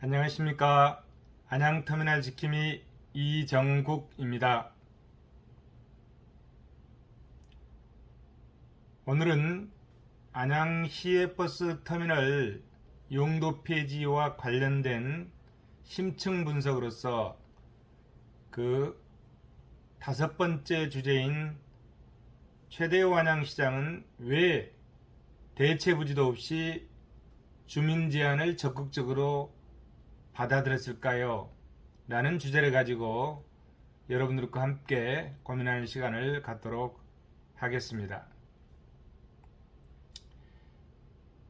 안녕하십니까. 안양터미널 지킴이 이정국입니다. 오늘은 안양 시외버스 터미널 용도 폐지와 관련된 심층 분석으로서 그 다섯 번째 주제인 최대호 안양시장은 왜 대체부지도 없이 주민 제안을 적극적으로 받아들였을까요? 라는 주제를 가지고 여러분들과 함께 고민하는 시간을 갖도록 하겠습니다.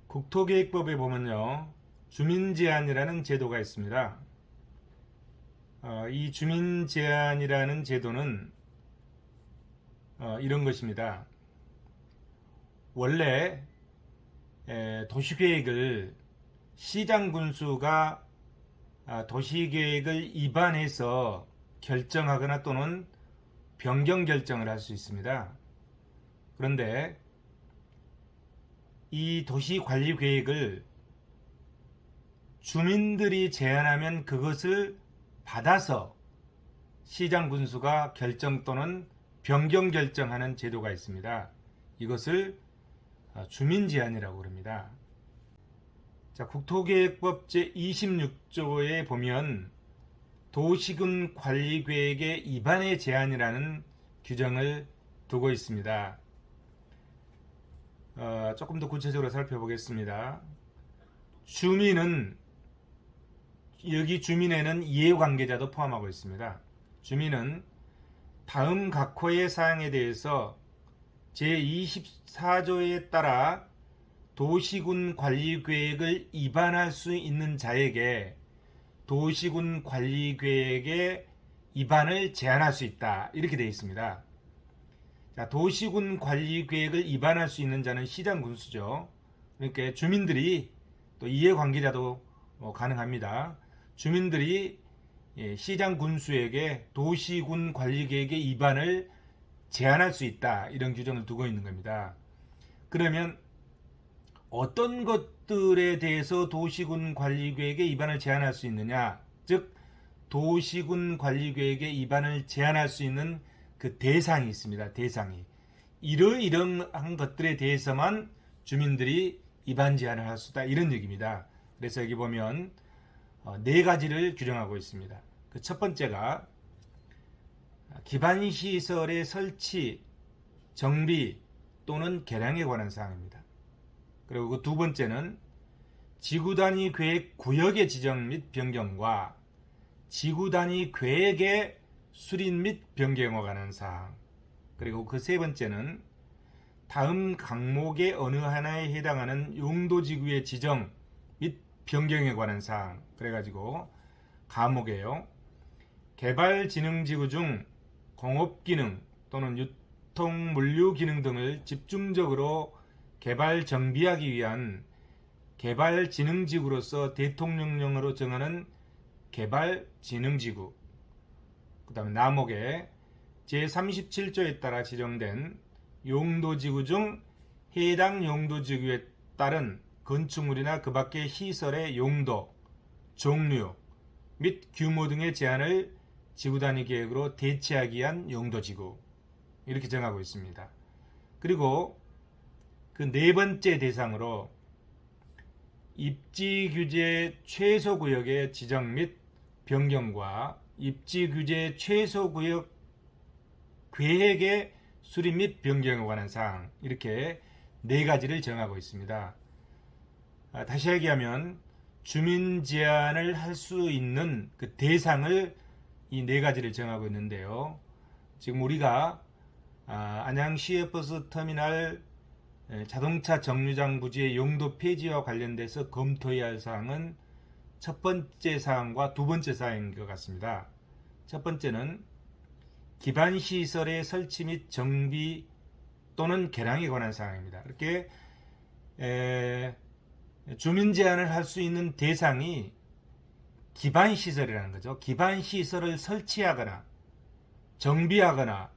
국토계획법에 보면요, 주민제안이라는 제도가 있습니다. 이 주민제안이라는 제도는 이런 것입니다. 원래 도시계획을 시장 군수가 도시계획을 입안해서 결정하거나 또는 변경 결정을 할 수 있습니다. 그런데 이 도시관리계획을 주민들이 제안하면 그것을 받아서 시장 군수가 결정 또는 변경 결정하는 제도가 있습니다. 이것을 주민제안이라고 합니다. 자, 국토계획법 제26조에 보면 도시군 관리계획의 입안의 제한이라는 규정을 두고 있습니다. 조금 더 구체적으로 살펴보겠습니다. 주민은, 여기 주민에는 이해관계자도 포함하고 있습니다. 주민은 다음 각호의 사항에 대해서 제24조에 따라 도시군 관리계획을 입안할 수 있는 자에게 도시군 관리계획의 입안을 제한할 수 있다. 이렇게 되어 있습니다. 자, 도시군 관리계획을 입안할 수 있는 자는 시장 군수죠. 그러니까 주민들이, 또 이해관계자도 가능합니다. 주민들이 시장 군수에게 도시군 관리계획의 입안을 제한할 수 있다. 이런 규정을 두고 있는 겁니다. 그러면 어떤 것들에 대해서 도시군 관리계획의 입안을 제한할 수 있느냐? 즉 도시군 관리계획의 입안을 제한할 수 있는 그 대상이 있습니다. 대상이. 이러이러한 것들에 대해서만 주민들이 입안 제한을 할 수 있다. 이런 얘기입니다. 그래서 여기 보면 네 가지를 규정하고 있습니다. 그 첫 번째가 기반시설의 설치, 정비 또는 개량에 관한 사항입니다. 그리고 그 두 번째는 지구단위 계획 구역의 지정 및 변경과 지구단위 계획의 수립 및 변경에 관한 사항. 그리고 그 세 번째는 다음 항목의 어느 하나에 해당하는 용도지구의 지정 및 변경에 관한 사항. 그래가지고 과목이에요. 개발진흥지구 중 공업기능 또는 유통물류기능 등을 집중적으로 개발 정비하기 위한 개발진흥지구로서 대통령령으로 정하는 개발진흥지구. 그 다음에 나목에 제37조에 따라 지정된 용도지구 중 해당 용도지구에 따른 건축물이나 그 밖의 시설의 용도, 종류 및 규모 등의 제한을 지구단위 계획으로 대체하기 위한 용도지구. 이렇게 정하고 있습니다. 그리고 그 네 번째 대상으로 입지규제 최소구역의 지정 및 변경과 입지규제 최소구역 계획의 수립 및 변경에 관한 사항, 이렇게 네 가지를 정하고 있습니다. 다시 얘기하면 주민 제안을 할 수 있는 그 대상을 이 네 가지를 정하고 있는데요. 지금 우리가 안양 시외버스 터미널 자동차 정류장 부지의 용도 폐지와 관련돼서 검토해야 할 사항은 첫 번째 사항과 두 번째 사항인 것 같습니다. 첫 번째는 기반시설의 설치 및 정비 또는 개량에 관한 사항입니다. 이렇게 주민 제안을 할 수 있는 대상이 기반시설이라는 거죠. 기반시설을 설치하거나 정비하거나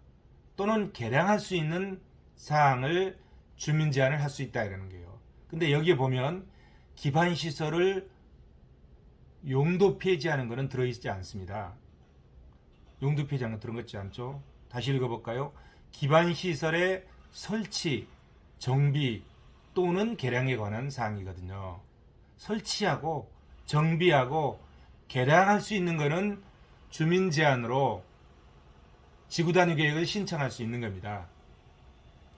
또는 개량할 수 있는 사항을 주민 제한을 할 수 있다 이러는 거예요. 근데 여기에 보면 기반 시설을 용도 폐지하는 것은 들어있지 않습니다. 용도 폐지하는 거 들어있지 않죠? 다시 읽어볼까요? 기반시설의 설치, 정비 또는 개량에 관한 사항이거든요. 설치하고 정비하고 개량할 수 있는 것은 주민 제안으로 지구단위 계획을 신청할 수 있는 겁니다.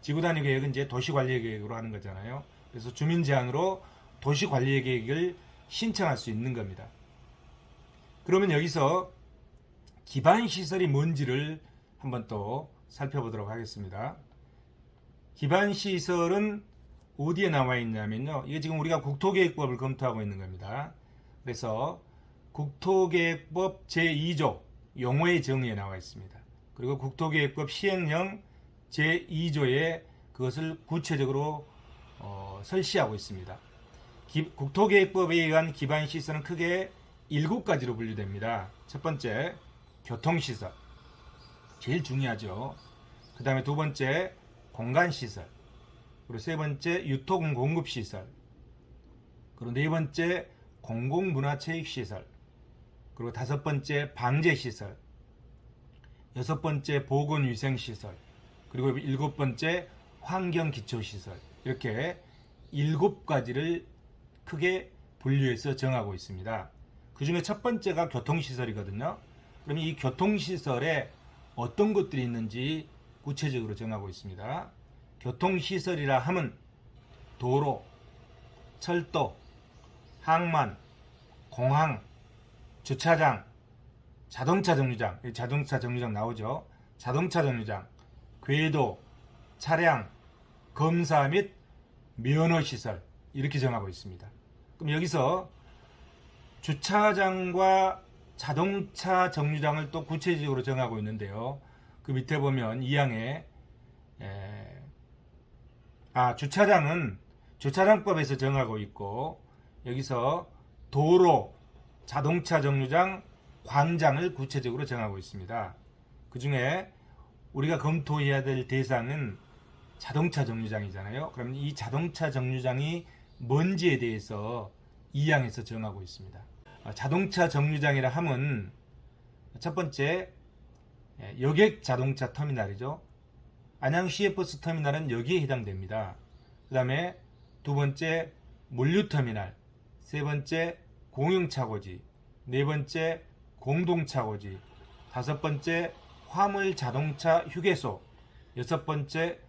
지구단위 계획은 이제 도시관리 계획으로 하는 거잖아요. 그래서 주민 제안으로 도시관리 계획을 신청할 수 있는 겁니다. 그러면 여기서 기반시설이 뭔지를 한번 또 살펴보도록 하겠습니다. 기반시설은 어디에 나와 있냐면요. 이게 지금 우리가 국토계획법을 검토하고 있는 겁니다. 그래서 국토계획법 제2조 용어의 정의에 나와 있습니다. 그리고 국토계획법 시행령 제2조에 그것을 구체적으로 설치하고 있습니다. 국토계획법에 의한 기반시설은 크게 7가지로 분류됩니다. 첫 번째, 교통시설. 제일 중요하죠. 그 다음에 두 번째, 공간시설. 그리고 세 번째, 유통공급시설. 그리고 네 번째, 공공문화체육시설. 그리고 다섯 번째, 방제시설. 여섯 번째, 보건위생시설. 그리고 일곱 번째, 환경기초시설. 이렇게 7가지를 크게 분류해서 정하고 있습니다. 그 중에 첫 번째가 교통시설이거든요. 그럼 이 교통시설에 어떤 것들이 있는지 구체적으로 정하고 있습니다. 교통시설이라 하면 도로, 철도, 항만, 공항, 주차장, 자동차 정류장 나오죠. 자동차 정류장, 궤도, 차량, 검사 및 면허시설 이렇게 정하고 있습니다. 그럼 여기서 주차장과 자동차 정류장을 또 구체적으로 정하고 있는데요. 그 밑에 보면 2항에 주차장은 주차장법에서 정하고 있고 여기서 도로, 자동차 정류장, 광장을 구체적으로 정하고 있습니다. 그 중에 우리가 검토해야 될 대상은 자동차 정류장이잖아요. 그럼 이 자동차 정류장이 뭔지에 대해서 2항에서 정하고 있습니다. 자동차 정류장이라 하면 첫 번째 여객 자동차 터미널이죠. 안양 시외버스 터미널은 여기에 해당됩니다. 그 다음에 두 번째 물류터미널, 세 번째 공용차고지, 네 번째 공동차고지, 다섯 번째 화물 자동차 휴게소, 여섯 번째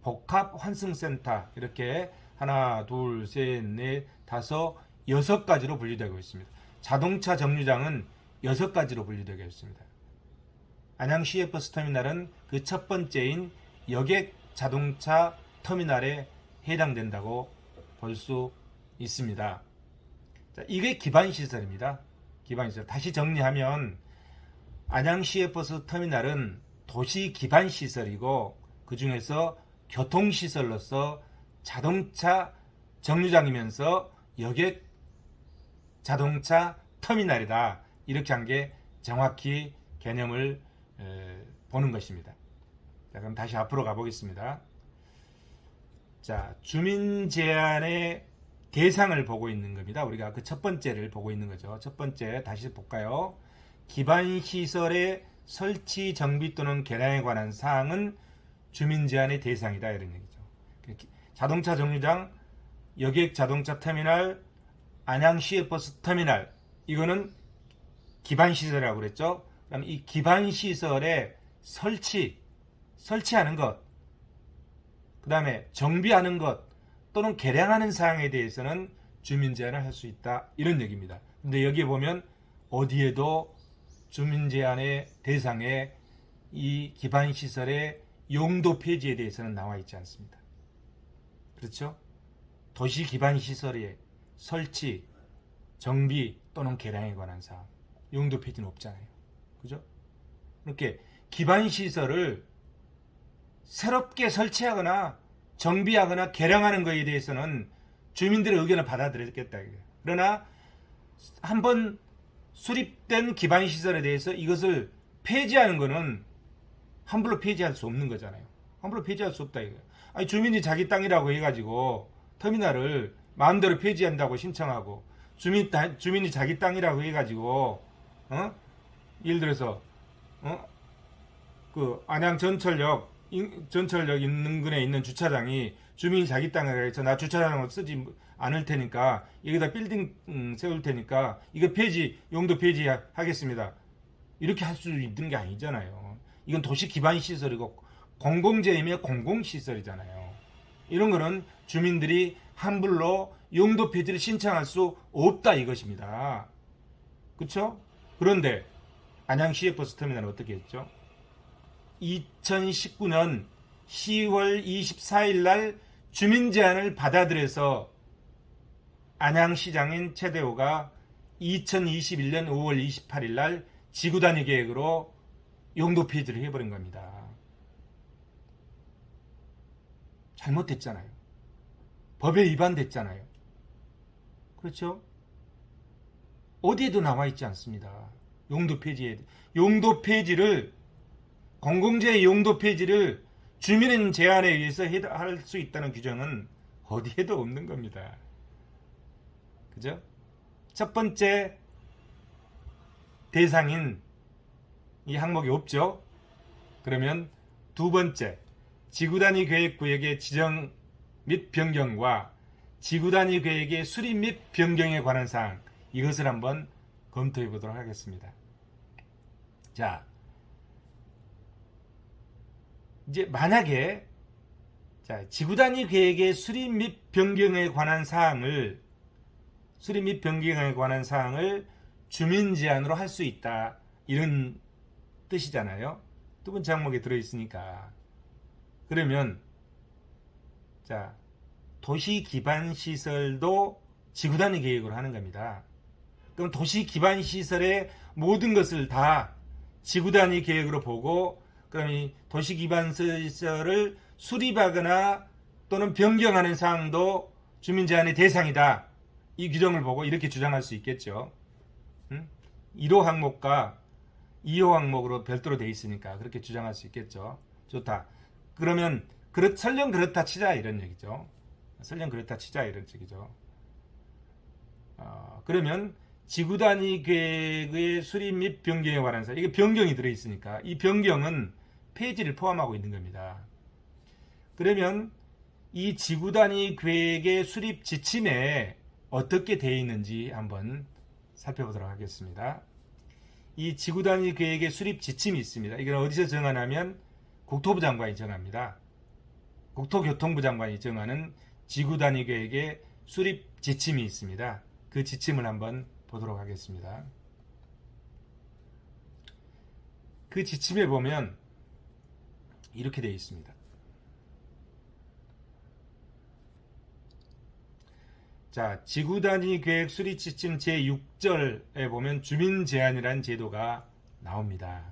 복합환승센터 이렇게 하나, 둘, 셋, 넷, 다섯, 6가지로 분류되고 있습니다. 자동차 정류장은 6가지로 분류되고 있습니다. 안양 시외버스 터미널은 그 첫 번째인 여객 자동차 터미널에 해당된다고 볼 수 있습니다. 자, 이게 기반시설입니다. 기반시설. 다시 정리하면 안양 시외버스 터미널은 도시 기반시설이고 그 중에서 교통시설로서 자동차 정류장이면서 여객 자동차 터미널이다. 이렇게 한 게 정확히 개념을 보는 것입니다. 자, 그럼 다시 앞으로 가보겠습니다. 자, 주민 제안의 대상을 보고 있는 겁니다. 우리가 그 첫 번째를 보고 있는 거죠. 첫 번째 다시 볼까요? 기반시설의 설치, 정비 또는 개량에 관한 사항은 주민 제안의 대상이다. 이런 얘기죠. 자동차 정류장, 여객 자동차 터미널, 안양 시외버스 터미널 이거는 기반시설이라고 그랬죠. 그럼 이 기반시설의 설치하는 것, 그 다음에 정비하는 것 또는 개량하는 사항에 대해서는 주민 제안을 할 수 있다. 이런 얘기입니다. 근데 여기에 보면 어디에도 주민 제안의 대상에 이 기반시설의 용도 폐지에 대해서는 나와 있지 않습니다. 그렇죠? 도시 기반시설의 설치, 정비 또는 개량에 관한 사항, 용도 폐지는 없잖아요. 그죠? 이렇게 기반시설을 새롭게 설치하거나 정비하거나 개량하는 것에 대해서는 주민들의 의견을 받아들였겠다. 그러나 한번 수립된 기반시설에 대해서 이것을 폐지하는 것은 함부로 폐지할 수 없는 거잖아요. 함부로 폐지할 수 없다. 아니, 주민이 자기 땅이라고 해가지고 터미널을 마음대로 폐지한다고 신청하고 주민이 자기 땅이라고 해가지고 예를 들어서 그 안양 전철역 있는 근에 있는 주차장이 주민이 자기 땅에 해서 나 주차장을 쓰지 않을 테니까 여기다 빌딩 세울 테니까 이거 용도 폐지하겠습니다. 이렇게 할 수 있는 게 아니잖아요. 이건 도시 기반 시설이고 공공재이며 공공시설이잖아요. 이런 거는 주민들이 함부로 용도 폐지를 신청할 수 없다 이것입니다. 그렇죠? 그런데 안양시외버스터미널은 어떻게 했죠? 2019년 10월 24일 날 주민 제안을 받아들여서 안양시장인 최대호가 2021년 5월 28일 날 지구단위 계획으로 용도 폐지를 해버린 겁니다. 잘못됐잖아요. 법에 위반됐잖아요. 그렇죠? 어디에도 나와 있지 않습니다. 용도 폐지를 공공재의 용도 폐지를 주민의 제안에 의해서 할 수 있다는 규정은 어디에도 없는 겁니다. 그죠? 첫 번째 대상인 이 항목이 없죠. 그러면 두 번째 지구단위 계획구역의 지정 및 변경과 지구단위 계획의 수립 및 변경에 관한 사항, 이것을 한번 검토해 보도록 하겠습니다. 자, 이제 만약에 지구단위 계획의 수립 및 변경에 관한 사항을 주민 제안으로 할 수 있다, 이런 뜻이잖아요. 두 번째 항목에 들어있으니까. 그러면 도시 기반 시설도 지구단위 계획으로 하는 겁니다. 그럼 도시 기반 시설의 모든 것을 다 지구단위 계획으로 보고, 그럼 이 도시 기반 시설을 수립하거나 또는 변경하는 사항도 주민 제한의 대상이다, 이 규정을 보고 이렇게 주장할 수 있겠죠. 1호 항목과 2호 항목으로 별도로 돼 있으니까 그렇게 주장할 수 있겠죠. 좋다. 그러면 설령 그렇다 치자, 이런 얘기죠. 그러면 지구단위 계획의 수립 및 변경에 관한 사항, 이게 변경이 들어있으니까 이 변경은 폐지를 포함하고 있는 겁니다. 그러면 이 지구단위 계획의 수립 지침에 어떻게 되어 있는지 한번 살펴보도록 하겠습니다. 이 지구단위 계획의 수립 지침이 있습니다. 이건 어디서 정하냐면 국토부 장관이 정합니다. 국토교통부 장관이 정하는 지구단위 계획의 수립 지침이 있습니다. 그 지침을 한번 보도록 하겠습니다. 그 지침에 보면 이렇게 되어 있습니다. 자, 지구단위 계획 수립 지침 제6절에 보면 주민 제안이라는 제도가 나옵니다.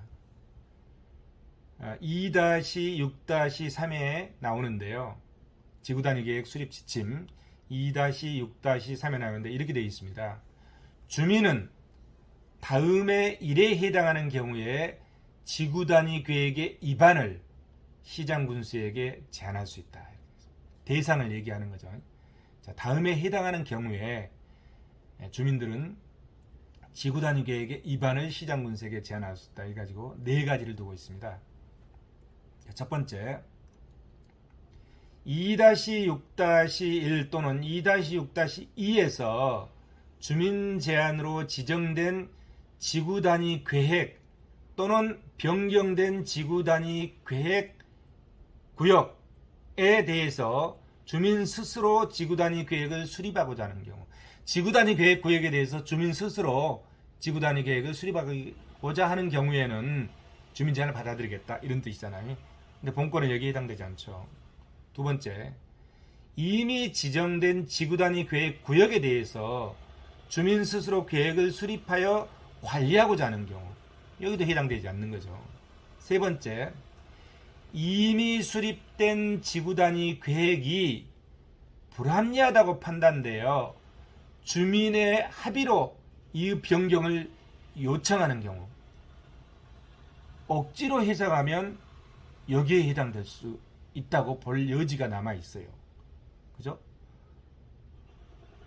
2-6-3에 나오는데요. 지구단위 계획 수립 지침 2-6-3에 나오는데 이렇게 되어 있습니다. 주민은 다음의 일에 해당하는 경우에 지구단위 계획의 위반을 시장 군수에게 제안할 수 있다. 대상을 얘기하는 거죠. 자, 다음에 해당하는 경우에 주민들은 지구단위 계획의 위반을 시장 군수에게 제안할 수 있다. 해가지고 네 가지를 두고 있습니다. 첫 번째, 2-6-1 또는 2-6-2에서 주민 제안으로 지정된 지구단위 계획 또는 변경된 지구단위 계획 구역에 대해서 주민 스스로 지구단위 계획을 수립하고자 하는 경우, 지구단위 계획 구역에 대해서 주민 스스로 지구단위 계획을 수립하고자 하는 경우에는 주민 제안을 받아들이겠다, 이런 뜻이잖아요. 근데 본권은 여기에 해당되지 않죠. 두 번째, 이미 지정된 지구단위 계획 구역에 대해서 주민 스스로 계획을 수립하여 관리하고자 하는 경우, 여기도 해당되지 않는 거죠. 세 번째, 이미 수립된 지구단위 계획이 불합리하다고 판단되어 주민의 합의로 이 변경을 요청하는 경우, 억지로 해석하면 여기에 해당될 수 있다고 볼 여지가 남아 있어요. 그죠?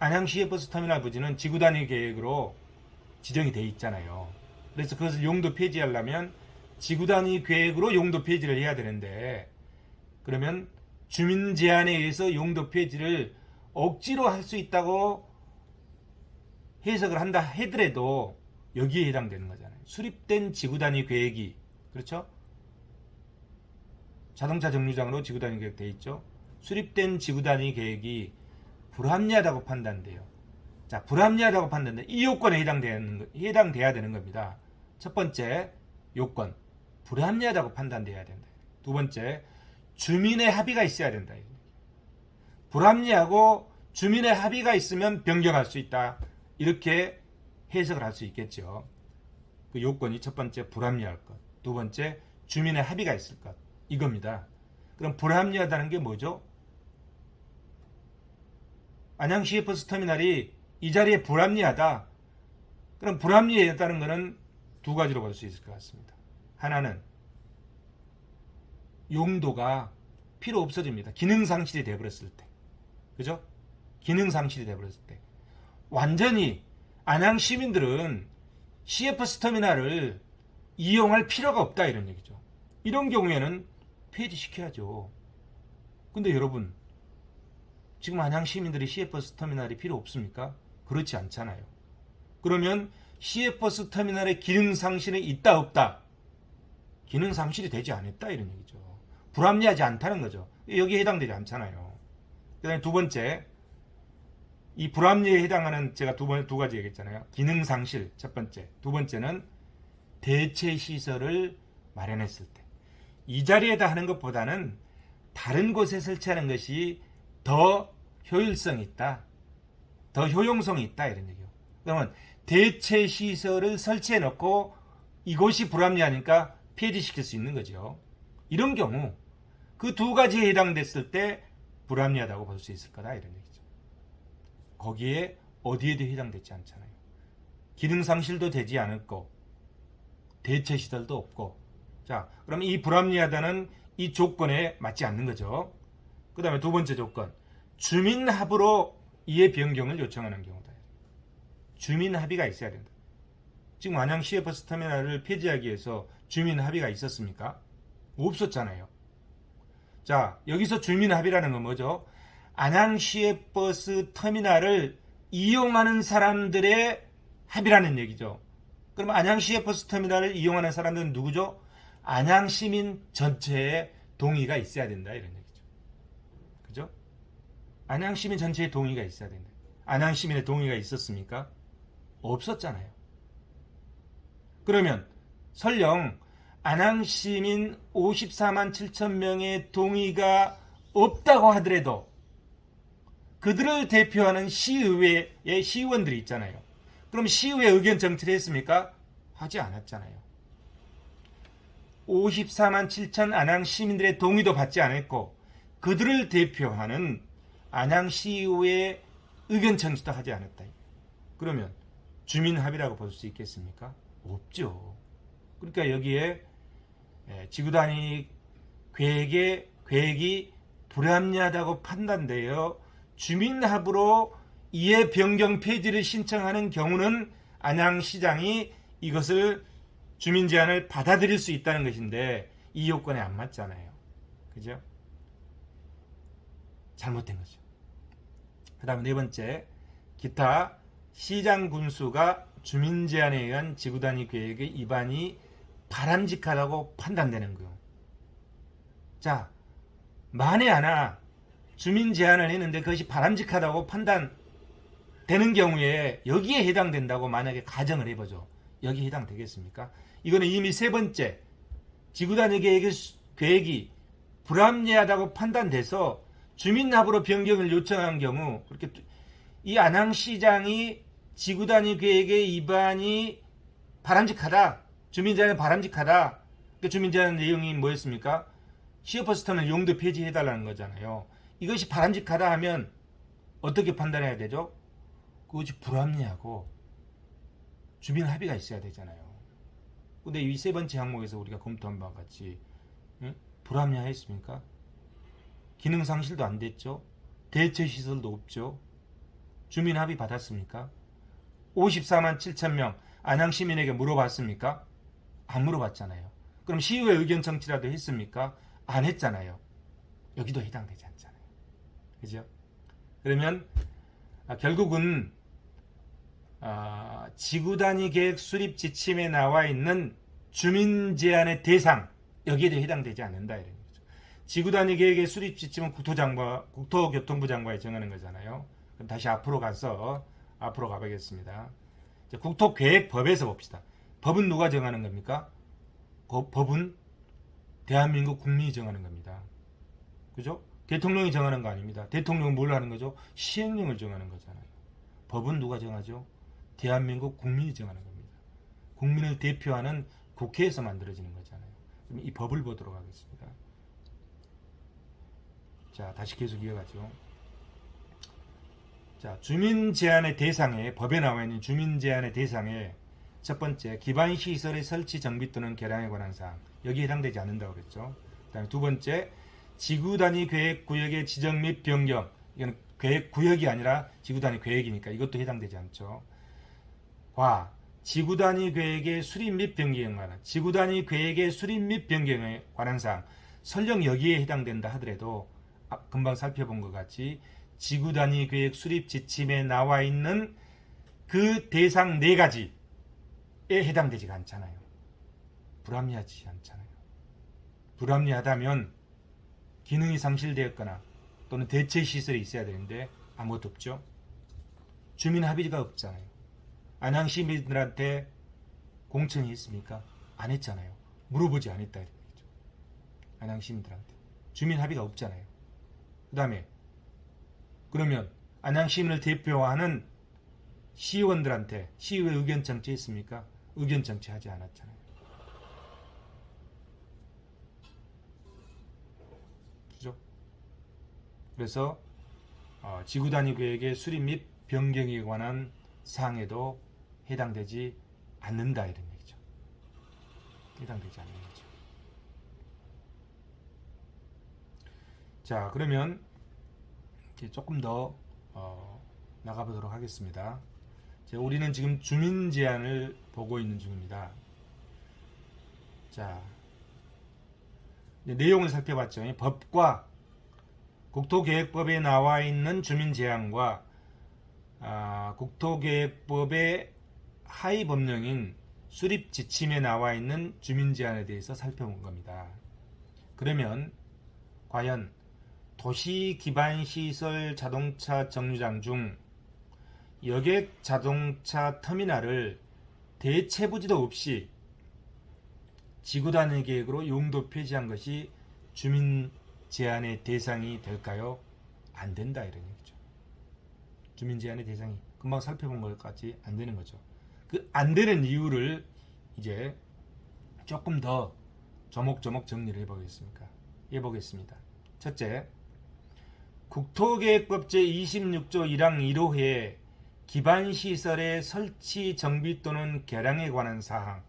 안양 시외버스터미널 부지는 지구 단위 계획으로 지정이 돼 있잖아요. 그래서 그것을 용도 폐지하려면 지구 단위 계획으로 용도 폐지를 해야 되는데, 그러면 주민 제한에 의해서 용도 폐지를 억지로 할 수 있다고 해석을 한다 하더라도 여기에 해당되는 거잖아요. 수립된 지구 단위 계획이, 그렇죠? 자동차 정류장으로 지구 단위 계획 돼 있죠. 수립된 지구 단위 계획이 불합리하다고 판단돼요. 자, 불합리하다고 판단돼. 이 요건에 해당돼야 되는 겁니다. 첫 번째 요건, 불합리하다고 판단돼야 된다. 두 번째, 주민의 합의가 있어야 된다. 불합리하고 주민의 합의가 있으면 변경할 수 있다. 이렇게 해석을 할 수 있겠죠. 그 요건이 첫 번째 불합리할 것, 두 번째 주민의 합의가 있을 것, 이겁니다. 그럼 불합리하다는 게 뭐죠? 안양 시외버스터미널이 이 자리에 불합리하다. 그럼 불합리하다는 것은 두 가지로 볼 수 있을 것 같습니다. 하나는 용도가 필요 없어집니다. 기능 상실이 되어버렸을 때. 그죠? 기능 상실이 되어버렸을 때. 완전히 안양 시민들은 시외버스터미널을 이용할 필요가 없다, 이런 얘기죠. 이런 경우에는 폐지시켜야죠. 근데 여러분, 지금 안양 시민들이 시외버스터미널이 필요 없습니까? 그렇지 않잖아요. 그러면 시외버스터미널의 기능 상실이 있다 없다? 기능 상실이 되지 않았다, 이런 얘기죠. 불합리하지 않다는 거죠. 여기에 해당되지 않잖아요. 그 다음에 두 번째, 이 불합리에 해당하는, 제가 두 가지 얘기했잖아요. 기능 상실, 첫 번째. 두 번째는 대체 시설을 마련했을 때. 이 자리에다 하는 것보다는 다른 곳에 설치하는 것이 더 효율성이 있다, 더 효용성이 있다, 이런 얘기요. 그러면 대체 시설을 설치해 놓고 이곳이 불합리하니까 폐지시킬 수 있는 거죠. 이런 경우 그 두 가지에 해당됐을 때 불합리하다고 볼 수 있을 거다, 이런 얘기죠. 거기에 어디에도 해당되지 않잖아요. 기능 상실도 되지 않았고 대체 시설도 없고. 자, 그럼 이 불합리하다는 이 조건에 맞지 않는 거죠. 그 다음에 두 번째 조건, 주민 합의로 이해 변경을 요청하는 경우다. 주민 합의가 있어야 된다. 지금 안양 시외버스터미널을 폐지하기 위해서 주민 합의가 있었습니까? 없었잖아요. 자, 여기서 주민 합의라는 건 뭐죠? 안양 시외버스터미널을 이용하는 사람들의 합의라는 얘기죠. 그럼 안양 시외버스터미널을 이용하는 사람들은 누구죠? 안양 시민 전체의 동의가 있어야 된다, 이런 얘기죠. 그죠? 안양 시민 전체의 동의가 있어야 된다. 안양 시민의 동의가 있었습니까? 없었잖아요. 그러면 설령 안양 시민 54만 7천 명의 동의가 없다고 하더라도 그들을 대표하는 시의회의 시의원들이 있잖아요. 그럼 시의회 의견 정치를 했습니까? 하지 않았잖아요. 54만 7천 안양 시민들의 동의도 받지 않았고 그들을 대표하는 안양시의회의 의견 청취도 하지 않았다. 그러면 주민 합의라고 볼 수 있겠습니까? 없죠. 그러니까 여기에 지구 단위 계획이 불합리하다고 판단되어 주민 합의로 이해 변경 폐지를 신청하는 경우는 안양시장이 이것을 주민 제안을 받아들일 수 있다는 것인데 이 요건에 안 맞잖아요. 그죠? 잘못된 거죠. 그 다음에 네 번째, 기타 시장 군수가 주민 제안에 의한 지구 단위 계획의 위반이 바람직하다고 판단되는 거예요. 자, 만에 하나 주민 제안을 했는데 그것이 바람직하다고 판단되는 경우에 여기에 해당된다고 만약에 가정을 해보죠. 여기에 해당되겠습니까? 이거는 이미 세 번째, 지구 단위 계획이 불합리하다고 판단돼서 주민 합의로 변경을 요청한 경우, 그렇게 이 안양시장이 지구 단위 계획의 위반이 바람직하다, 주민 제안이 바람직하다. 그 주민 제안 내용이 뭐였습니까? 시외버스터미널 용도 폐지해달라는 거잖아요. 이것이 바람직하다 하면 어떻게 판단해야 되죠? 그것이 불합리하고 주민 합의가 있어야 되잖아요. 근데 이 세 번째 항목에서 우리가 검토한 바와 같이 불합리하였습니까? 기능 상실도 안 됐죠. 대체 시설도 없죠. 주민 합의 받았습니까? 54만 7천 명 안양 시민에게 물어봤습니까? 안 물어봤잖아요. 그럼 시의회 의견 청취라도 했습니까? 안 했잖아요. 여기도 해당되지 않잖아요. 그죠? 그러면 결국은 지구단위 계획 수립 지침에 나와 있는 주민 제한의 대상 여기에도 해당되지 않는다 이런 거죠. 지구단위 계획의 수립 지침은 국토교통부 장관이 정하는 거잖아요. 그럼 다시 앞으로 가보겠습니다. 국토계획법에서 봅시다. 법은 누가 정하는 겁니까? 법은 대한민국 국민이 정하는 겁니다. 그죠? 대통령이 정하는 거 아닙니다. 대통령은 뭘 하는 거죠? 시행령을 정하는 거잖아요. 법은 누가 정하죠? 대한민국 국민이 정하는 겁니다. 국민을 대표하는 국회에서 만들어지는 거잖아요. 그럼 이 법을 보도록 하겠습니다. 자, 다시 계속 이어가죠. 자, 주민 제한의 대상에, 법에 나와 있는 주민 제한의 대상에 첫 번째, 기반 시설의 설치 정비 또는 개량에 관한 사항. 여기에 해당되지 않는다고 그랬죠. 그다음에 두 번째, 지구 단위 계획 구역의 지정 및 변경. 이거는 계획 구역이 아니라 지구 단위 계획이니까 이것도 해당되지 않죠. 과 지구 단위 계획의 수립 및 변경에 관한 지구 단위 계획의 수립 및 변경에 관한 사항. 설령 여기에 해당된다 하더라도 금방 살펴본 것 같이 지구 단위 계획 수립 지침에 나와 있는 그 대상 네 가지에 해당되지가 않잖아요. 불합리하지 않잖아요. 불합리하다면 기능이 상실되었거나 또는 대체 시설이 있어야 되는데 아무것도 없죠. 주민 합의가 없잖아요. 안양 시민들한테 공청이 했습니까? 안 했잖아요. 물어보지 않았다 이런 얘기죠. 안양 시민들한테 주민 합의가 없잖아요. 그 다음에 그러면 안양 시민을 대표하는 시의원들한테 시의회 의견 청취했습니까? 의견 청취하지 않았잖아요. 그죠? 그래서 지구 단위 계획의 수립 및 변경에 관한 사항에도 해당되지 않는다 이런 얘기죠. 해당되지 않는 거죠. 자, 그러면 조금 더 나가보도록 하겠습니다. 우리는 지금 주민 제한을 보고 있는 중입니다. 자, 내용을 살펴봤죠. 법과 국토계획법에 나와 있는 주민 제한과 국토계획법의 하위 법령인 수립 지침에 나와 있는 주민 제한에 대해서 살펴본 겁니다. 그러면 과연 도시 기반 시설 자동차 정류장 중 여객 자동차 터미널을 대체부지도 없이 지구 단위 계획으로 용도 폐지한 것이 주민 제한의 대상이 될까요? 안 된다 이런 얘기죠. 주민 제한의 대상이 금방 살펴본 것까지 안 되는 거죠. 그 안 되는 이유를 이제 조금 더 조목조목 정리를 해보겠습니다. 첫째, 국토계획법 제26조 1항 1호에 기반시설의 설치 정비 또는 개량에 관한 사항,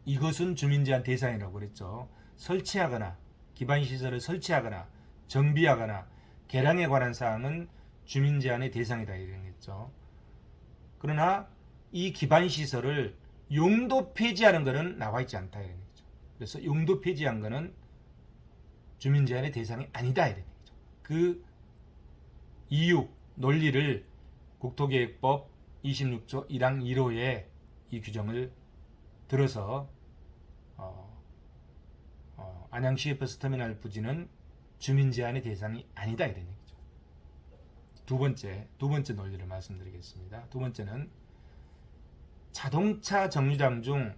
이것은 주민제한 대상이라고 그랬죠. 설치하거나 기반시설을 설치하거나 정비하거나 개량에 관한 사항은 주민제한의 대상이다 이랬죠. 그러나 이 기반시설을 용도 폐지하는 것은 나와 있지 않다 이런 얘기죠. 그래서 용도 폐지한 것은 주민제한의 대상이 아니다 이런 얘기죠. 그 이유, 논리를 국토계획법 26조 1항 1호에 이 규정을 들어서 안양시의 버스터미널 부지는 주민제한의 대상이 아니다 이런 얘기죠. 두 번째 논리를 말씀드리겠습니다. 두 번째는 자동차 정류장 중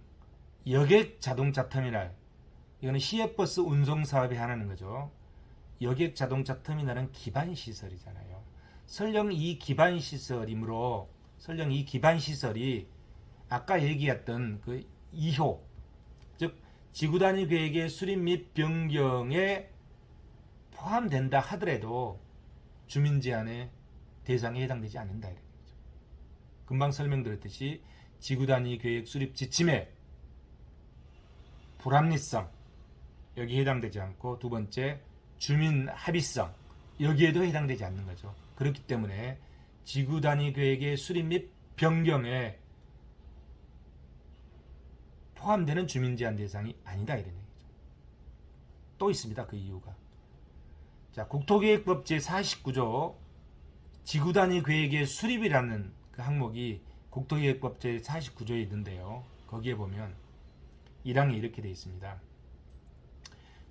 여객 자동차 터미널, 이거는 시외버스 운송 사업에 하나는 거죠. 여객 자동차 터미널은 기반시설이잖아요. 설령 이 기반시설이 아까 얘기했던 그 2호, 즉 지구단위 계획의 수립 및 변경에 포함된다 하더라도 주민제한의 대상에 해당되지 않는다 이런 거죠. 금방 설명드렸듯이 지구단위 계획 수립 지침에 불합리성 여기 해당되지 않고, 두 번째 주민 합의성 여기에도 해당되지 않는 거죠. 그렇기 때문에 지구 단위 계획의 수립 및 변경에 포함되는 주민 제한 대상이 아니다 이런 얘기죠. 또 있습니다. 그 이유가. 자, 국토계획법 제49조 지구 단위 계획의 수립이라는 그 항목이 국토계획법 제49조에 있는데요. 거기에 보면 1항에 이렇게 되어 있습니다.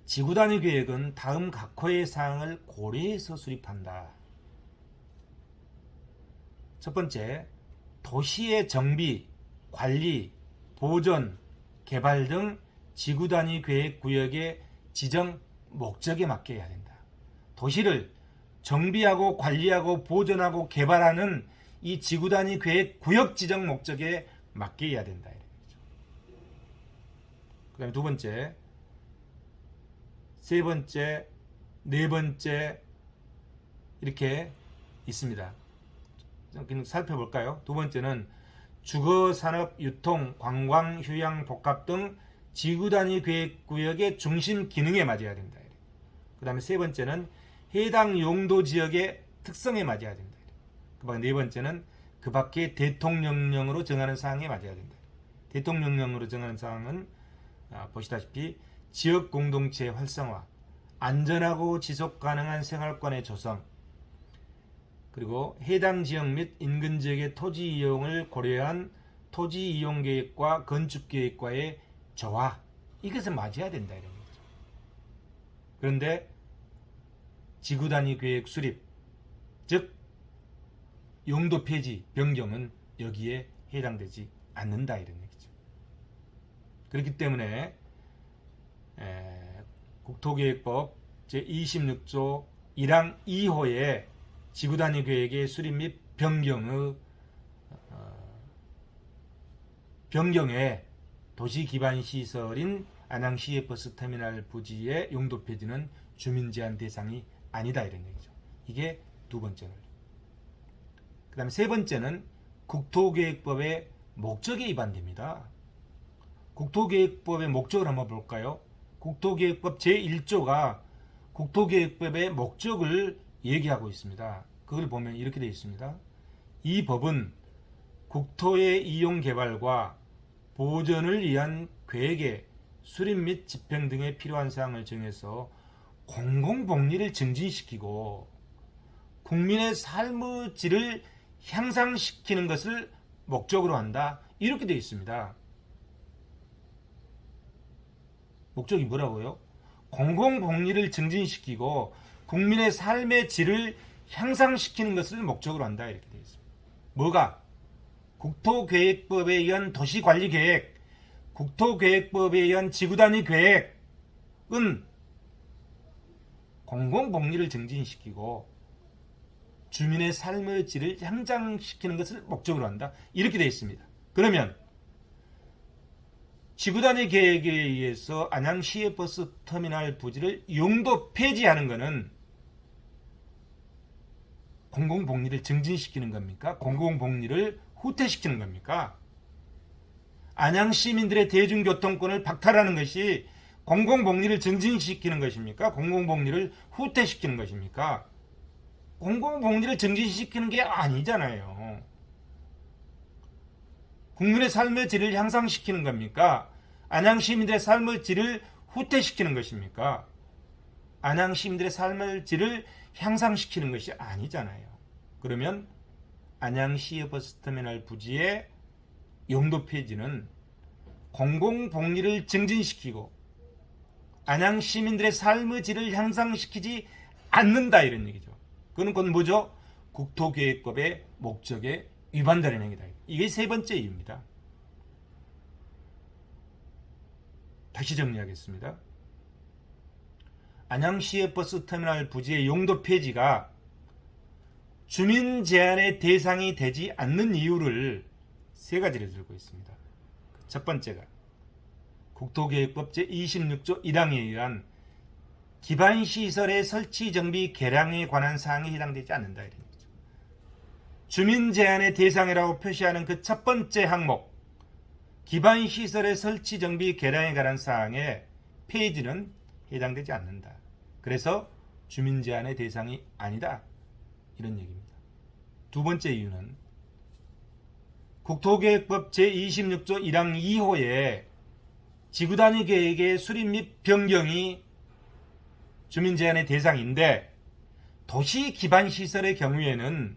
지구 단위 계획은 다음 각호의 사항을 고려해서 수립한다. 첫 번째, 도시의 정비, 관리, 보존, 개발 등 지구 단위 계획 구역의 지정 목적에 맞게 해야 된다. 도시를 정비하고 관리하고 보존하고 개발하는 이 지구 단위 계획 구역 지정 목적에 맞게 해야 된다. 그 다음에 두 번째, 세 번째, 네 번째 이렇게 있습니다. 좀 살펴볼까요? 두 번째는 주거, 산업, 유통, 관광, 휴양, 복합 등 지구 단위 계획 구역의 중심 기능에 맞아야 된다. 그 다음에 세 번째는 해당 용도 지역의 특성에 맞아야 된다. 네 번째는 그 밖에 대통령령으로 정하는 사항에 맞아야 된다. 대통령령으로 정하는 사항은 보시다시피 지역 공동체 활성화, 안전하고 지속 가능한 생활권의 조성, 그리고 해당 지역 및 인근 지역의 토지 이용을 고려한 토지 이용 계획과 건축 계획과의 조화, 이것은 맞아야 된다 이런 거죠. 그런데 지구 단위 계획 수립, 즉 용도 폐지, 변경은 여기에 해당되지 않는다 이런 얘기죠. 그렇기 때문에 국토계획법 제26조 1항 2호의 지구 단위 계획의 수립 및 변경에 도시 기반 시설인 안양시의 버스터미널 부지의 용도 폐지는 주민 제한 대상이 아니다 이런 얘기죠. 이게 두 번째 논리. 그 다음에 세 번째는 국토계획법의 목적에 위반됩니다. 국토계획법의 목적을 한번 볼까요? 국토계획법 제1조가 국토계획법의 목적을 얘기하고 있습니다. 그걸 보면 이렇게 되어 있습니다. 이 법은 국토의 이용 개발과 보존을 위한 계획의 수립 및 집행 등에 필요한 사항을 정해서 공공복리를 증진시키고 국민의 삶의 질을 향상시키는 것을 목적으로 한다. 이렇게 되어 있습니다. 목적이 뭐라고요? 공공복리를 증진시키고 국민의 삶의 질을 향상시키는 것을 목적으로 한다. 이렇게 되어 있습니다. 뭐가? 국토계획법에 의한 도시관리계획, 국토계획법에 의한 지구단위 계획은 공공복리를 증진시키고 주민의 삶의 질을 향상시키는 것을 목적으로 한다. 이렇게 되어 있습니다. 그러면 지구단위 계획에 의해서 안양시의 버스터미널 부지를 용도 폐지하는 것은 공공복리를 증진시키는 겁니까? 공공복리를 후퇴시키는 겁니까? 안양 시민들의 대중교통권을 박탈하는 것이 공공복리를 증진시키는 것입니까? 공공복리를 후퇴시키는 것입니까? 공공복리를 증진시키는 게 아니잖아요. 국민의 삶의 질을 향상시키는 겁니까? 안양 시민들의 삶의 질을 후퇴시키는 것입니까? 안양 시민들의 삶의 질을 향상시키는 것이 아니잖아요. 그러면 안양시의 버스터미널 부지의 용도 폐지는 공공복리를 증진시키고 안양 시민들의 삶의 질을 향상시키지 않는다 이런 얘기죠. 그건 뭐죠? 국토계획법의 목적에 위반되는 행위다. 이게 세 번째 이유입니다. 다시 정리하겠습니다. 안양시의 버스터미널 부지의 용도 폐지가 주민 제한의 대상이 되지 않는 이유를 세 가지를 들고 있습니다. 첫 번째가 국토계획법 제26조 1항에 의한 기반시설의 설치, 정비, 개량에 관한 사항에 해당되지 않는다. 이런 거죠. 주민 제한의 대상이라고 표시하는 그 첫 번째 항목 기반시설의 설치, 정비, 개량에 관한 사항에 폐지는 해당되지 않는다. 그래서 주민 제한의 대상이 아니다. 이런 얘기입니다. 두 번째 이유는 국토계획법 제26조 1항 2호에 지구단위 계획의 수립 및 변경이 주민 제한의 대상인데 도시 기반 시설의 경우에는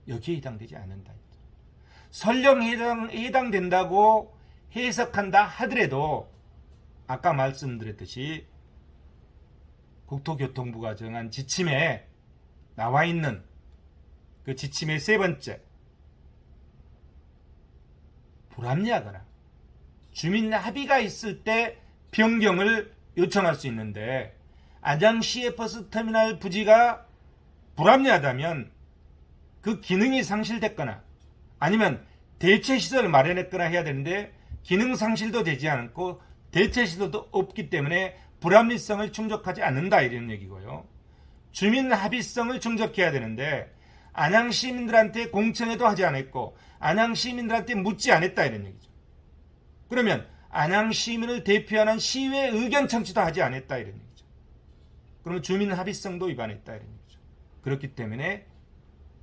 여기에 해당되지 않는다. 설령 해당된다고 해석한다 하더라도 아까 말씀드렸듯이 국토교통부가 정한 지침에 나와 있는 그 지침의 세 번째, 불합리하거나 주민 합의가 있을 때 변경을 요청할 수 있는데 안양시의 버스터미널 부지가 불합리하다면 그 기능이 상실됐거나 아니면 대체시설을 마련했거나 해야 되는데 기능 상실도 되지 않고 대체시설도 없기 때문에 불합리성을 충족하지 않는다 이런 얘기고요. 주민 합의성을 충족해야 되는데 안양 시민들한테 공청회도 하지 않았고 안양 시민들한테 묻지 않았다 이런 얘기죠. 그러면 안양 시민을 대표하는 시의회 의견 청취도 하지 않았다 이런 얘기죠. 그러면 주민 합의성도 위반했다 이런 얘기죠. 그렇기 때문에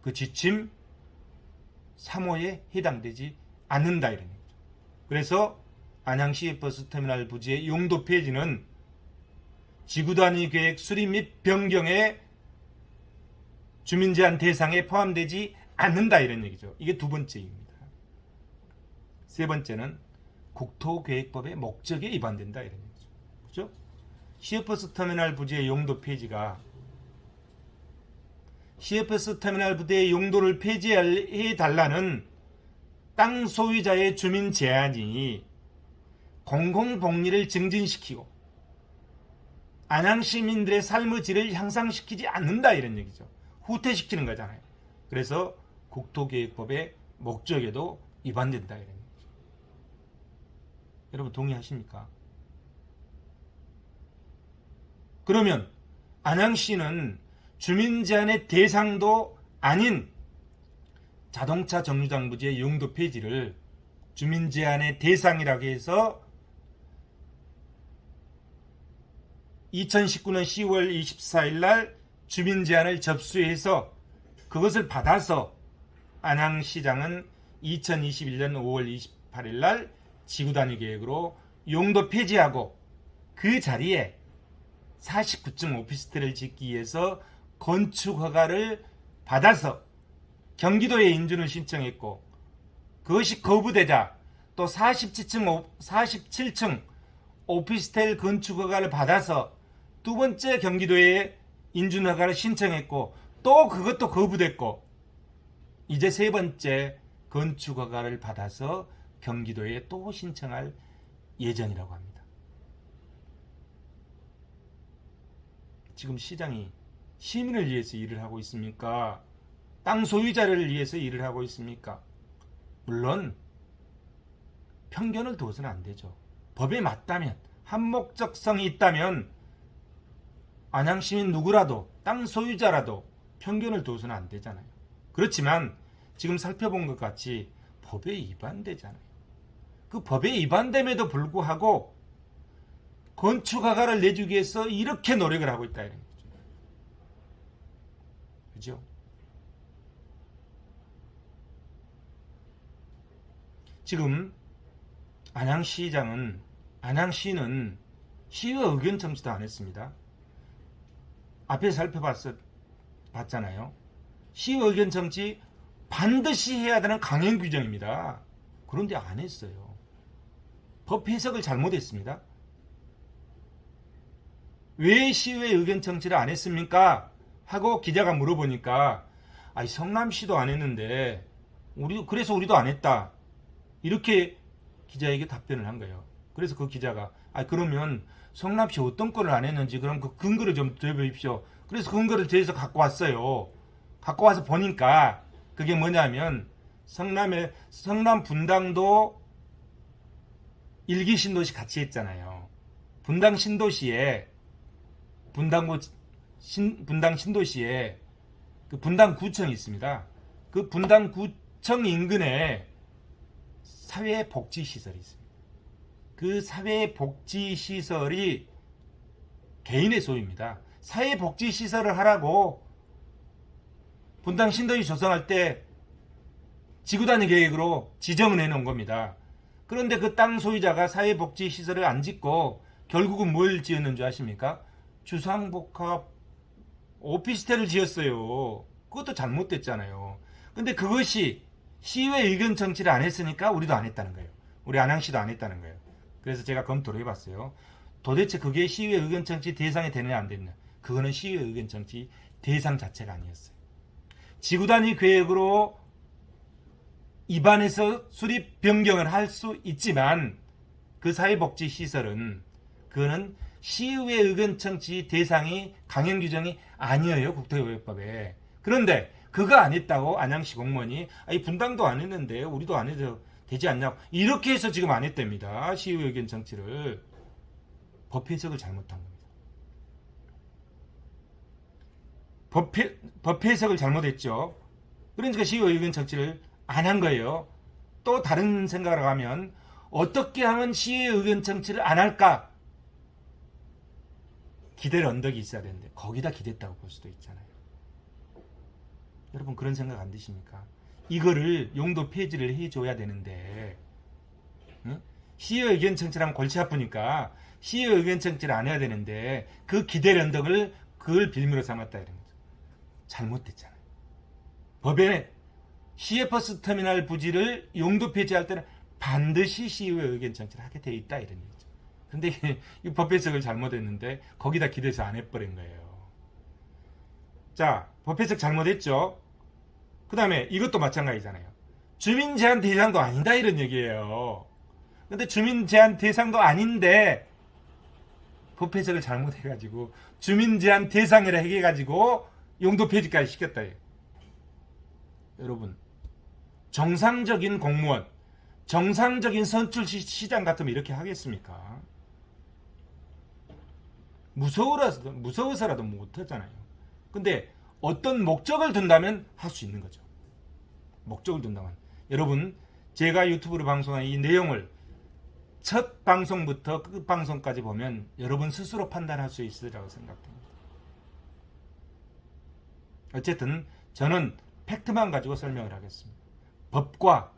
그 지침 3호에 해당되지 않는다 이런 얘기죠. 그래서 안양시 버스터미널 부지의 용도 폐지는 지구단위 계획 수립 및 변경의 주민 제한 대상에 포함되지 않는다 이런 얘기죠. 이게 두 번째입니다. 세 번째는 국토계획법의 목적에 위반된다 이런 얘기죠. 그렇죠? 시외버스터미널 부지의 용도 폐지가 시외버스터미널 부지의 용도를 폐지해달라는 땅 소유자의 주민 제한이 공공복리를 증진시키고 안양 시민들의 삶의 질을 향상시키지 않는다 이런 얘기죠. 후퇴시키는 거잖아요. 그래서 국토계획법의 목적에도 위반된다 이런 얘기죠. 여러분 동의하십니까? 그러면 안양시는 주민 제한의 대상도 아닌 자동차 정류장 부지의 용도 폐지를 주민 제한의 대상이라고 해서 2019년 10월 24일 날 주민 제한을 접수해서 그것을 받아서 안양시장은 2021년 5월 28일 날 지구단위 계획으로 용도 폐지하고 그 자리에 49층 오피스텔을 짓기 위해서 건축 허가를 받아서 경기도에 인준을 신청했고 그것이 거부되자 또 47층 오피스텔 건축 허가를 받아서 두 번째 경기도에 인준 허가를 신청했고 또 그것도 거부됐고 이제 세 번째 건축 허가를 받아서 경기도에 또 신청할 예정이라고 합니다. 지금 시장이 시민을 위해서 일을 하고 있습니까? 땅 소유자를 위해서 일을 하고 있습니까? 물론 편견을 둬서는 안 되죠. 법에 맞다면 한목적성이 있다면 안양시민 누구라도 땅 소유자라도 편견을 둬서는 안 되잖아요. 그렇지만 지금 살펴본 것 같이 법에 위반되잖아요. 그 법에 위반됨에도 불구하고 건축 허가를 내주기 위해서 이렇게 노력을 하고 있다 이런 거죠. 그죠? 지금 안양시는 시의 의견 청취도 안 했습니다. 앞에 봤잖아요. 시 의견 청취 반드시 해야 되는 강행 규정입니다. 그런데 안 했어요. 법 해석을 잘못했습니다. 왜 시의 의견 청취를 안 했습니까? 하고 기자가 물어보니까 성남시도 안 했는데 그래서 우리도 안 했다. 이렇게 기자에게 답변을 한 거예요. 그래서 그 기자가 그러면 성남시 어떤 건을 안 했는지 그럼 그 근거를 좀 대보십시오. 그래서 근거를 대해서 갖고 왔어요. 갖고 와서 보니까 그게 뭐냐면 성남 분당도 일기 신도시 같이 했잖아요. 분당 신도시에 분당 신도시에 그 분당구청이 있습니다. 그 분당구청 인근에 사회복지시설이 있습니다. 그 사회복지시설이 개인의 소유입니다. 사회복지시설을 하라고 분당 신도시 조성할 때 지구단위 계획으로 지정을 해놓은 겁니다. 그런데 그 땅 소유자가 사회복지시설을 안 짓고 결국은 뭘 지었는 줄 아십니까? 주상복합 오피스텔을 지었어요. 그것도 잘못됐잖아요. 근데 그것이 시의회 의견 청취를 안 했으니까 우리도 안 했다는 거예요. 우리 안양시도 안 했다는 거예요. 그래서 제가 검토를 해봤어요. 도대체 그게 시의회 의견 청취 대상이 되느냐 안 되느냐. 그거는 시의회 의견 청취 대상 자체가 아니었어요. 지구단위 계획으로 입안에서 수립 변경을 할 수 있지만 그 사회복지시설은 그거는 시의회 의견 청취 대상이 강행 규정이 아니에요. 국토개발법에. 그런데 그거 안 했다고 안양시 공무원이 아니 분당도 안 했는데 우리도 안 해도 되지 않냐고 이렇게 해서 지금 안 했답니다. 시의회 의견 청취를. 법 해석을 잘못한 겁니다. 법 해석을 잘못했죠. 그러니까 시의회 의견 청취를 안 한 거예요. 또 다른 생각을 하면 어떻게 하면 시의회 의견 청취를 안 할까? 기댈 언덕이 있어야 되는데 거기다 기댔다고 볼 수도 있잖아요. 여러분 그런 생각 안 드십니까? 이거를 용도 폐지를 해줘야 되는데 응? 시의회 의견 청취를 하면 골치 아프니까 시의회 의견 청취를 안 해야 되는데 그 기댈 언덕을 그걸 빌미로 삼았다 이런 거죠. 잘못됐잖아요. 법에 시외버스 터미널 부지를 용도 폐지할 때는 반드시 시의회 의견 청취를 하게 돼 있다 이런 얘기죠. 근데 이 법 해석을 잘못했는데 거기다 기대서 안 해버린 거예요. 자, 법 해석 잘못했죠. 그 다음에 이것도 마찬가지잖아요. 주민 제한 대상도 아니다 이런 얘기예요. 근데 주민 제한 대상도 아닌데 법 해석을 잘못해가지고 주민 제한 대상이라 해가지고 용도 폐지까지 시켰다. 여러분 정상적인 공무원, 정상적인 선출시장 같으면 이렇게 하겠습니까? 무서워서라도 못하잖아요. 근데 어떤 목적을 둔다면 할 수 있는 거죠. 목적을 둔다면. 여러분 제가 유튜브로 방송한 이 내용을 첫 방송부터 끝 방송까지 보면 여러분 스스로 판단할 수 있으리라고 생각됩니다. 어쨌든 저는 팩트만 가지고 설명을 하겠습니다. 법과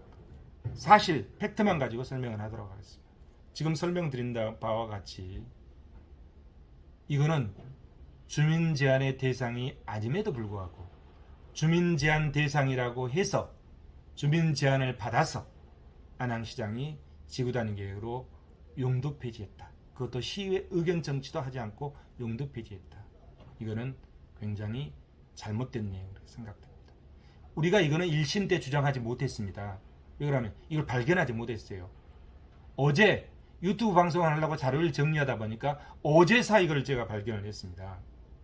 사실 팩트만 가지고 설명을 하도록 하겠습니다. 지금 설명드린 바와 같이 이거는 주민 제한의 대상이 아님에도 불구하고 주민 제한 대상이라고 해서 주민 제한을 받아서 안양시장이 지구단위 계획으로 용도 폐지했다. 그것도 시의회 의견 정치도 하지 않고 용도 폐지했다. 이거는 굉장히 잘못된 내용으로 생각됩니다. 우리가 이거는 1심 때 주장하지 못했습니다. 왜 그러면 이걸 발견하지 못했어요. 어제 유튜브 방송을 하려고 자료를 정리하다 보니까 어제사 이걸 제가 발견을 했습니다.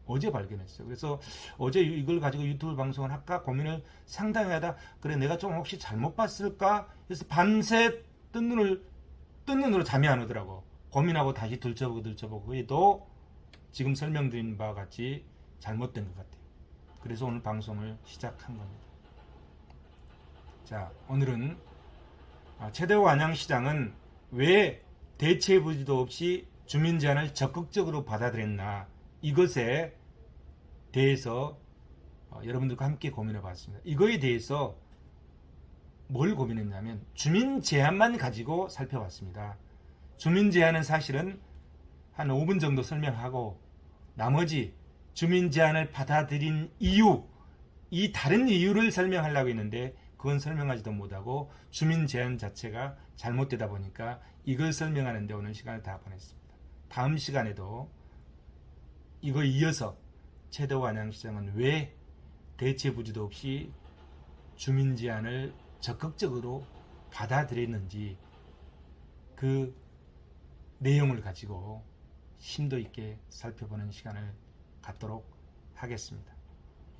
어제 발견했어요. 그래서 어제 이걸 가지고 유튜브 방송을 할까 고민을 상당히 하다 그래 내가 좀 혹시 잘못 봤을까 해서 밤새 뜬 눈으로 잠이 안 오더라고. 고민하고 다시 들춰보고 해도 지금 설명드린 바와 같이 잘못된 것 같아요. 그래서 오늘 방송을 시작한 겁니다. 자, 오늘은 최대호 안양시장은 왜 대체 부지도 없이 주민 제한을 적극적으로 받아들였나 이것에 대해서 여러분들과 함께 고민해 봤습니다. 이거에 대해서 뭘 고민했냐면 주민 제한만 가지고 살펴봤습니다. 주민 제한은 사실은 한 5분 정도 설명하고 나머지 주민 제한을 받아들인 이유, 이 다른 이유를 설명하려고 했는데 그건 설명하지도 못하고 주민 제한 자체가 잘못되다 보니까 이걸 설명하는데 오늘 시간을 다 보냈습니다. 다음 시간에도 이거 이어서 최대호 안양시장은 왜 대체 부지도 없이 주민 제한을 적극적으로 받아들였는지 그 내용을 가지고 심도 있게 살펴보는 시간을 갖도록 하겠습니다.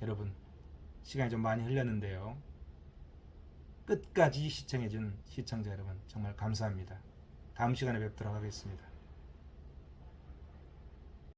여러분 시간이 좀 많이 흘렸는데요. 끝까지 시청해준 시청자 여러분 정말 감사합니다. 다음 시간에 뵙도록 하겠습니다.